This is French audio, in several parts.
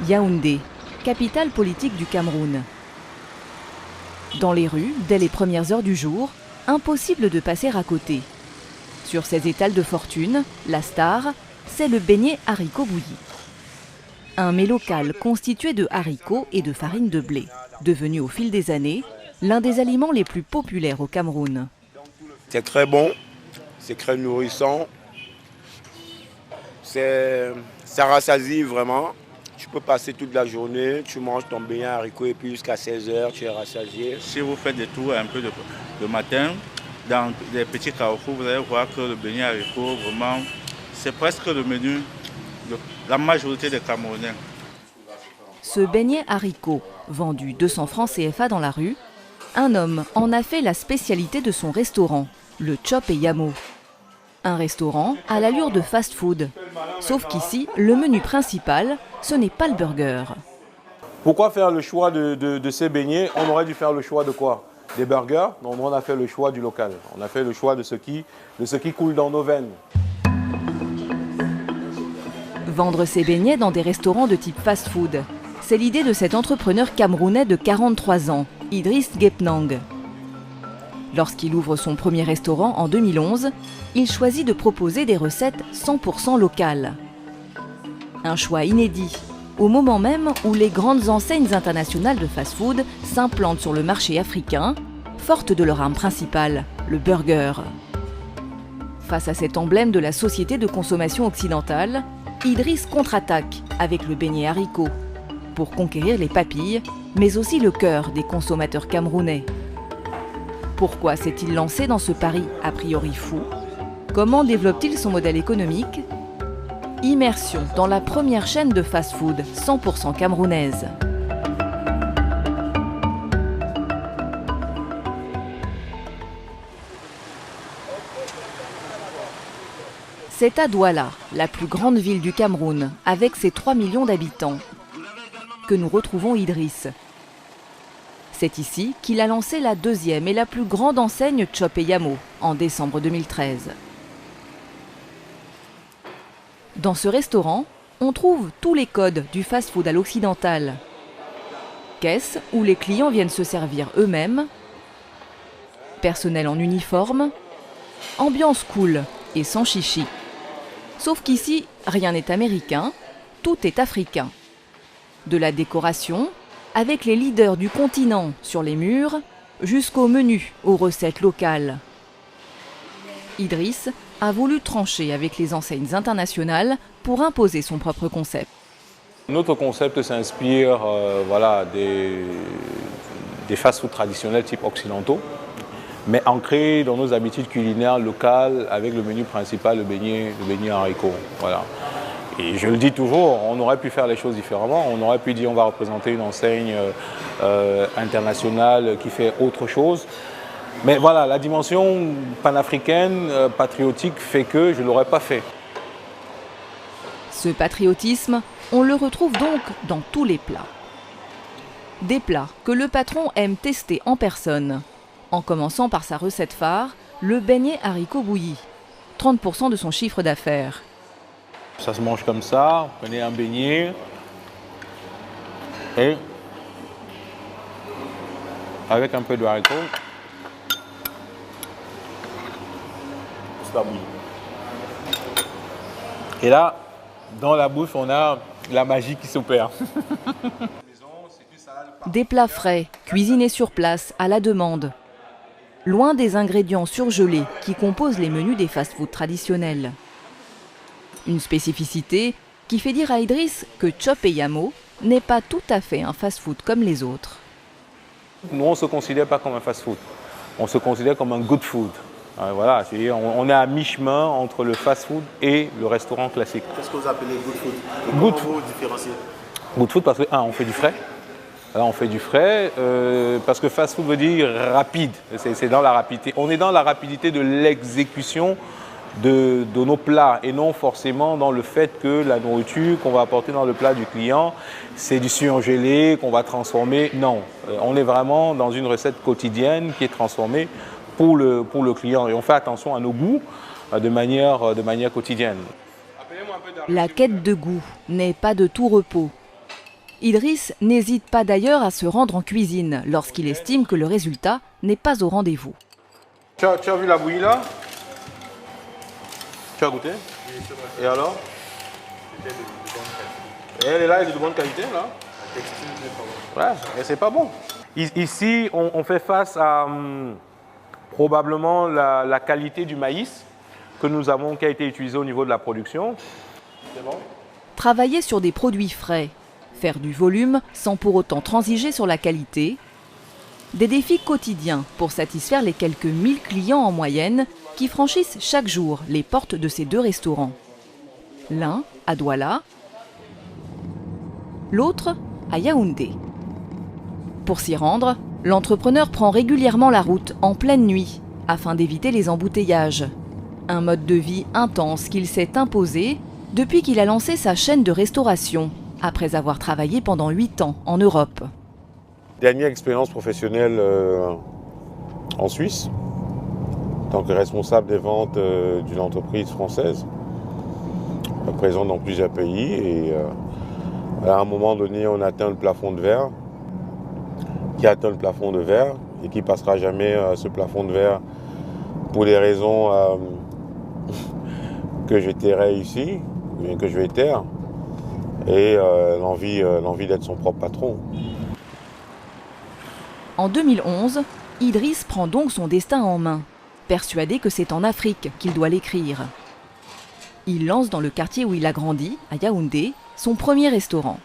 Yaoundé, capitale politique du Cameroun. Dans les rues, dès les premières heures du jour, impossible de passer à côté. Sur ces étals de fortune, la star, c'est le beignet haricot bouilli. Un mets local constitué de haricots et de farine de blé, devenu au fil des années l'un des aliments les plus populaires au Cameroun. C'est très bon, c'est très nourrissant, ça rassasie vraiment. Tu peux passer toute la journée, tu manges ton beignet haricot et puis jusqu'à 16h, tu es rassasié. Si vous faites des tours un peu le matin, dans les petits carrefours, vous allez voir que le beignet haricot, vraiment, c'est presque le menu de la majorité des Camerounais. Ce beignet haricot, vendu 200 francs CFA dans la rue, un homme en a fait la spécialité de son restaurant, le Chop et Yamo. Un restaurant à l'allure de fast-food. Sauf qu'ici, le menu principal, ce n'est pas le burger. Pourquoi faire le choix de ces beignets? On aurait dû faire le choix de quoi? Des burgers. Donc on a fait le choix du local. On a fait le choix de ce qui coule dans nos veines. Vendre ses beignets dans des restaurants de type fast-food, c'est l'idée de cet entrepreneur camerounais de 43 ans, Idriss Guepnang. Lorsqu'il ouvre son premier restaurant en 2011, il choisit de proposer des recettes 100% locales. Un choix inédit, au moment même où les grandes enseignes internationales de fast-food s'implantent sur le marché africain, fortes de leur arme principale, le burger. Face à cet emblème de la société de consommation occidentale, Idriss contre-attaque avec le beignet haricot, pour conquérir les papilles, mais aussi le cœur des consommateurs camerounais. Pourquoi s'est-il lancé dans ce pari a priori fou? Comment développe-t-il son modèle économique? Immersion dans la première chaîne de fast-food 100% camerounaise. C'est à Douala, la plus grande ville du Cameroun, avec ses 3 millions d'habitants, que nous retrouvons Idriss. C'est ici qu'il a lancé la deuxième et la plus grande enseigne Chop et Yamo en décembre 2013. Dans ce restaurant, on trouve tous les codes du fast-food à l'occidental. Caisse où les clients viennent se servir eux-mêmes, personnel en uniforme, ambiance cool et sans chichi. Sauf qu'ici, rien n'est américain, tout est africain. De la décoration, avec les leaders du continent sur les murs, jusqu'au menu aux recettes locales. Idriss a voulu trancher avec les enseignes internationales pour imposer son propre concept. Notre concept s'inspire des fast-food traditionnels type occidentaux, mais ancré dans nos habitudes culinaires locales avec le menu principal, le beignet haricot. Voilà. Et je le dis toujours, on aurait pu faire les choses différemment. On aurait pu dire on va représenter une enseigne internationale qui fait autre chose. Mais voilà, la dimension panafricaine, patriotique, fait que je ne l'aurais pas fait. Ce patriotisme, on le retrouve donc dans tous les plats. Des plats que le patron aime tester en personne, en commençant par sa recette phare, le beignet haricot bouilli, 30% de son chiffre d'affaires. Ça se mange comme ça, prenez un beignet et avec un peu de haricot, ça bouille. Et là, dans la bouche, on a la magie qui s'opère. Des plats frais, cuisinés sur place, à la demande. Loin des ingrédients surgelés qui composent les menus des fast-food traditionnels. Une spécificité qui fait dire à Idriss que Chop et Yamo n'est pas tout à fait un fast-food comme les autres. Nous, on ne se considère pas comme un fast-food. On se considère comme un good food. Voilà, c'est-à-dire on est à mi-chemin entre le fast-food et le restaurant classique. Qu'est-ce que vous appelez good food? Good Comment vous différenciez? Good food parce que, on fait du frais. Là, on fait du frais parce que fast-food veut dire rapide. C'est dans la rapidité. On est dans la rapidité de l'exécution de nos plats et non forcément dans le fait que la nourriture qu'on va apporter dans le plat du client, c'est du surgelé qu'on va transformer. Non, on est vraiment dans une recette quotidienne qui est transformée pour le client et on fait attention à nos goûts de manière quotidienne. La quête de goût n'est pas de tout repos. Idriss n'hésite pas d'ailleurs à se rendre en cuisine lorsqu'il estime que le résultat n'est pas au rendez-vous. Tu as vu la bouillie là? Tu as goûté? Et alors? Et elle est là, elle est de bonne qualité là? Ouais, et c'est pas bon. Ici, on fait face à probablement la qualité du maïs que nous avons, qui a été utilisé au niveau de la production. C'est bon? Travailler sur des produits frais, faire du volume sans pour autant transiger sur la qualité. Des défis quotidiens pour satisfaire les quelques 1000 clients en moyenne qui franchissent chaque jour les portes de ces deux restaurants. L'un à Douala, l'autre à Yaoundé. Pour s'y rendre, l'entrepreneur prend régulièrement la route en pleine nuit afin d'éviter les embouteillages. Un mode de vie intense qu'il s'est imposé depuis qu'il a lancé sa chaîne de restauration, après avoir travaillé pendant 8 ans en Europe. Dernière expérience professionnelle en Suisse, en tant que responsable des ventes d'une entreprise française, présente dans plusieurs pays. Et à un moment donné, on atteint le plafond de verre. Qui atteint le plafond de verre et qui passera jamais ce plafond de verre pour des raisons que je tairai ici, ou bien que je vais taire, et l'envie d'être son propre patron. En 2011, Idriss prend donc son destin en main, persuadé que c'est en Afrique qu'il doit l'écrire. Il lance dans le quartier où il a grandi, à Yaoundé, son premier restaurant.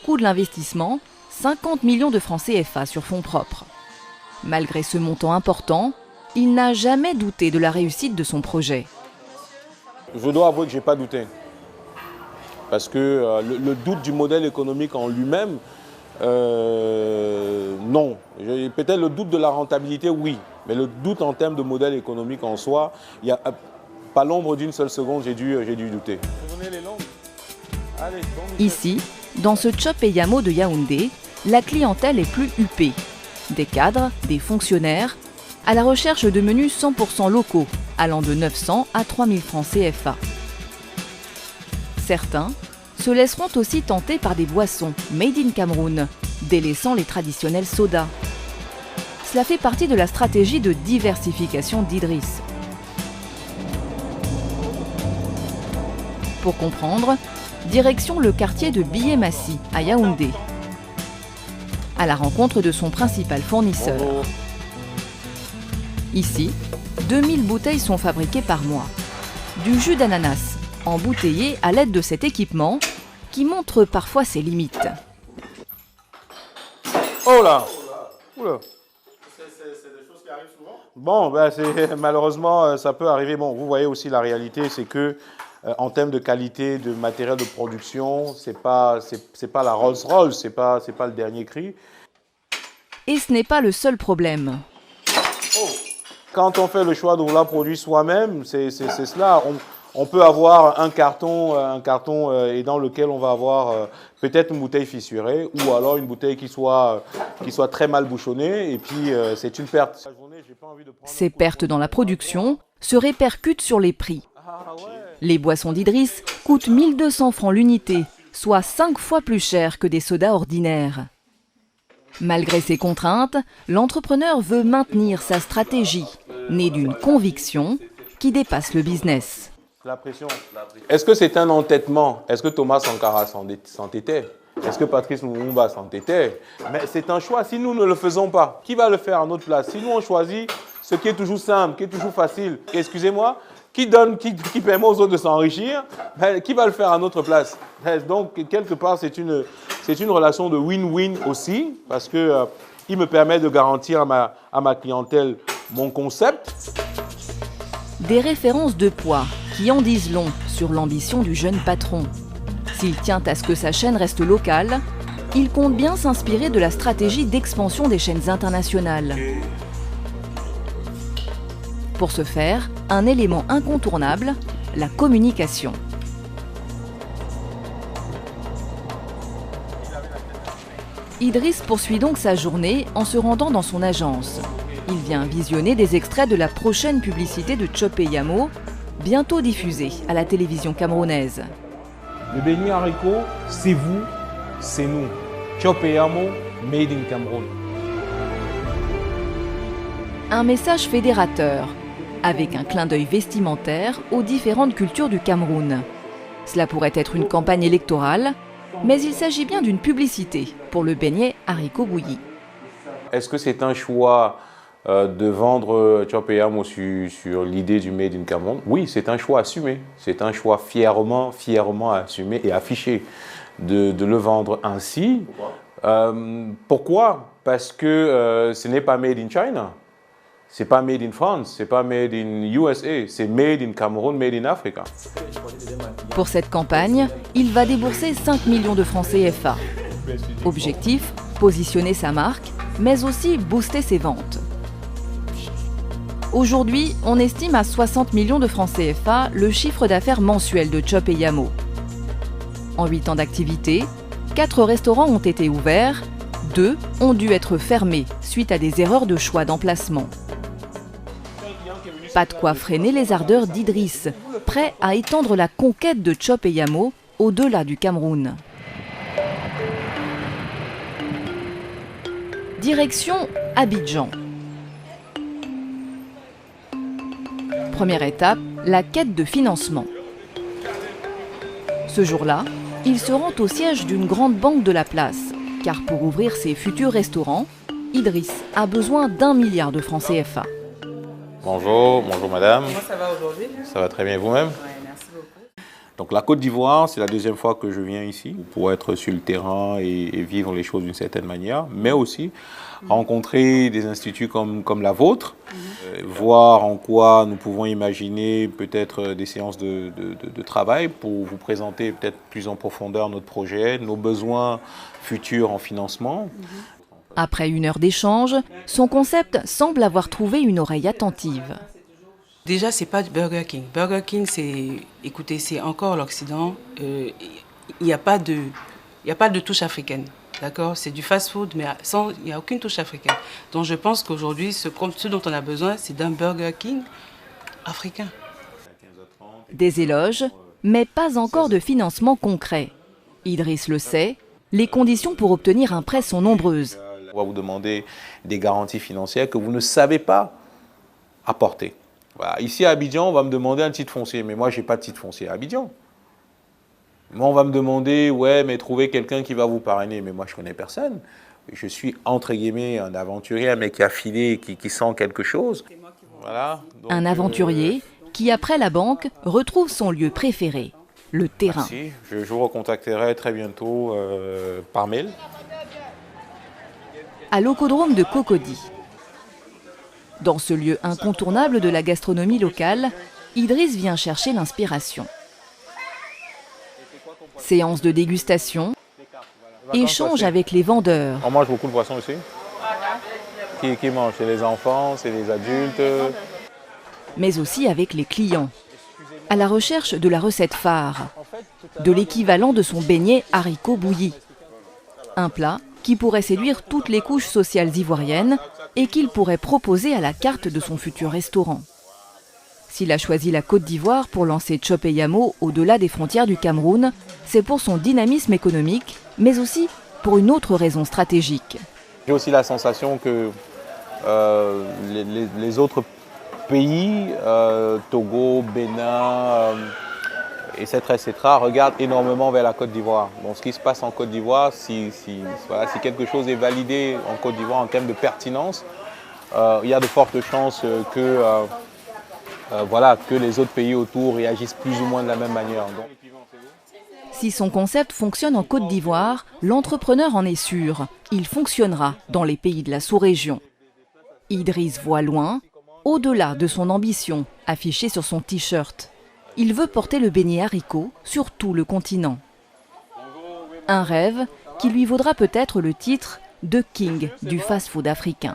Coût de l'investissement, 50 millions de francs CFA sur fonds propres. Malgré ce montant important, il n'a jamais douté de la réussite de son projet. Je dois avouer que je n'ai pas douté. Parce que le doute du modèle économique en lui-même, non. Peut-être le doute de la rentabilité, oui. Mais le doute en termes de modèle économique en soi, il n'y a pas l'ombre d'une seule seconde, j'ai dû douter. Ici, dans ce Chop et Yamo de Yaoundé, la clientèle est plus huppée. Des cadres, des fonctionnaires, à la recherche de menus 100% locaux, allant de 900 à 3000 francs CFA. Certains se laisseront aussi tenter par des boissons made in Cameroun, délaissant les traditionnels sodas. Cela fait partie de la stratégie de diversification d'Idriss. Pour comprendre, direction le quartier de Biémassi, à Yaoundé, à la rencontre de son principal fournisseur. Bonjour. Ici, 2000 bouteilles sont fabriquées par mois. Du jus d'ananas, embouteillé à l'aide de cet équipement qui montre parfois ses limites. Oh là! Oula. C'est des choses qui arrivent souvent? Bon, malheureusement, ça peut arriver. Bon, vous voyez aussi la réalité, c'est que en termes de qualité de matériel de production, c'est pas la Rolls-Royce, c'est pas le dernier cri. Et ce n'est pas le seul problème. Quand on fait le choix de vouloir produire soi-même, c'est cela. On peut avoir un carton et dans lequel on va avoir peut-être une bouteille fissurée ou alors une bouteille qui soit très mal bouchonnée et puis c'est une perte. Ces pertes dans la production se répercutent sur les prix. Les boissons d'Idriss coûtent 1200 francs l'unité, soit 5 fois plus cher que des sodas ordinaires. Malgré ces contraintes, l'entrepreneur veut maintenir sa stratégie, née d'une conviction qui dépasse le business. La pression. Est-ce que c'est un entêtement? Est-ce que Thomas Sankara s'entêtait? Est-ce que Patrice Lumumba s'entêtait? Mais c'est un choix. Si nous ne le faisons pas, qui va le faire à notre place? Si nous on choisit ce qui est toujours simple, qui est toujours facile, excusez-moi, qui permet aux autres de s'enrichir, qui va le faire à notre place? Donc, quelque part, c'est une relation de win-win aussi, parce que il me permet de garantir à ma clientèle mon concept. Des références de poids qui en disent long sur l'ambition du jeune patron. S'il tient à ce que sa chaîne reste locale, il compte bien s'inspirer de la stratégie d'expansion des chaînes internationales. Pour ce faire, un élément incontournable, la communication. Idriss poursuit donc sa journée en se rendant dans son agence. Il vient visionner des extraits de la prochaine publicité de Chop et Yamo, bientôt diffusée à la télévision camerounaise. Le beignet haricot, c'est vous c'est nous. Chopeyamo, made in Cameroun. Un message fédérateur, avec un clin d'œil vestimentaire aux différentes cultures du Cameroun. Cela pourrait être une campagne électorale, mais il s'agit bien d'une publicité pour le beignet haricot bouilli. Est-ce que c'est un choix de vendre Chopeyamo sur l'idée du Made in Cameroun? Oui, c'est un choix assumé. C'est un choix fièrement assumé et affiché de le vendre ainsi. Pourquoi? Parce que ce n'est pas Made in China. C'est pas made in France, c'est pas made in USA, c'est made in Cameroun, made in Africa. Pour cette campagne, il va débourser 5 millions de francs CFA. Objectif, positionner sa marque, mais aussi booster ses ventes. Aujourd'hui, on estime à 60 millions de francs CFA le chiffre d'affaires mensuel de Chopeyamo. En 8 ans d'activité, 4 restaurants ont été ouverts, 2 ont dû être fermés suite à des erreurs de choix d'emplacement. Pas de quoi freiner les ardeurs d'Idriss, prêt à étendre la conquête de Chopeyamo au-delà du Cameroun. Direction Abidjan. Première étape, la quête de financement. Ce jour-là, il se rend au siège d'une grande banque de la place, car pour ouvrir ses futurs restaurants, Idriss a besoin d'1 milliard de francs CFA. Bonjour madame. Comment ça va aujourd'hui? Ça va très bien, vous-même? Oui, merci beaucoup. Donc la Côte d'Ivoire, c'est la deuxième fois que je viens ici pour être sur le terrain et vivre les choses d'une certaine manière, mais aussi rencontrer des instituts comme la vôtre, voir en quoi nous pouvons imaginer peut-être des séances de travail pour vous présenter peut-être plus en profondeur notre projet, nos besoins futurs en financement. Après 1 heure d'échange, son concept semble avoir trouvé une oreille attentive. Déjà, c'est pas Burger King. Burger King, écoutez, c'est encore l'Occident. Il n'y a pas de touche africaine. D'accord? C'est du fast-food, mais il n'y a aucune touche africaine. Donc je pense qu'aujourd'hui, ce dont on a besoin, c'est d'un Burger King africain. Des éloges, mais pas encore de financement concret. Idriss le sait, les conditions pour obtenir un prêt sont nombreuses. On va vous demander des garanties financières que vous ne savez pas apporter. Voilà. Ici à Abidjan, on va me demander un titre foncier, mais moi, je n'ai pas de titre foncier à Abidjan. Moi, on va me demander, ouais, mais trouver quelqu'un qui va vous parrainer, mais moi, je ne connais personne. Je suis, entre guillemets, un aventurier, un mec qui a filé, qui sent quelque chose. Voilà. Donc, un aventurier qui, après la banque, retrouve son lieu préféré, le terrain. Merci. Je vous recontacterai très bientôt par mail. À l'Ocodrome de Cocody. Dans ce lieu incontournable de la gastronomie locale, Idriss vient chercher l'inspiration. Séance de dégustation, échange avec les vendeurs. On mange beaucoup de poissons ici? Qui mange? C'est les enfants, c'est les adultes? Mais aussi avec les clients, à la recherche de la recette phare, de l'équivalent de son beignet haricot bouilli. Un plat qui pourrait séduire toutes les couches sociales ivoiriennes et qu'il pourrait proposer à la carte de son futur restaurant. S'il a choisi la Côte d'Ivoire pour lancer Chopeyamo au-delà des frontières du Cameroun, c'est pour son dynamisme économique, mais aussi pour une autre raison stratégique. J'ai aussi la sensation que les autres pays, Togo, Bénin, etc., regardent énormément vers la Côte d'Ivoire. Donc ce qui se passe en Côte d'Ivoire, si quelque chose est validé en Côte d'Ivoire en termes de pertinence, il y a de fortes chances que les autres pays autour réagissent plus ou moins de la même manière. Donc... Si son concept fonctionne en Côte d'Ivoire, l'entrepreneur en est sûr. Il fonctionnera dans les pays de la sous-région. Idriss voit loin, au-delà de son ambition affichée sur son t-shirt. Il veut porter le beignet haricot sur tout le continent. Un rêve qui lui vaudra peut-être le titre de King du fast-food africain.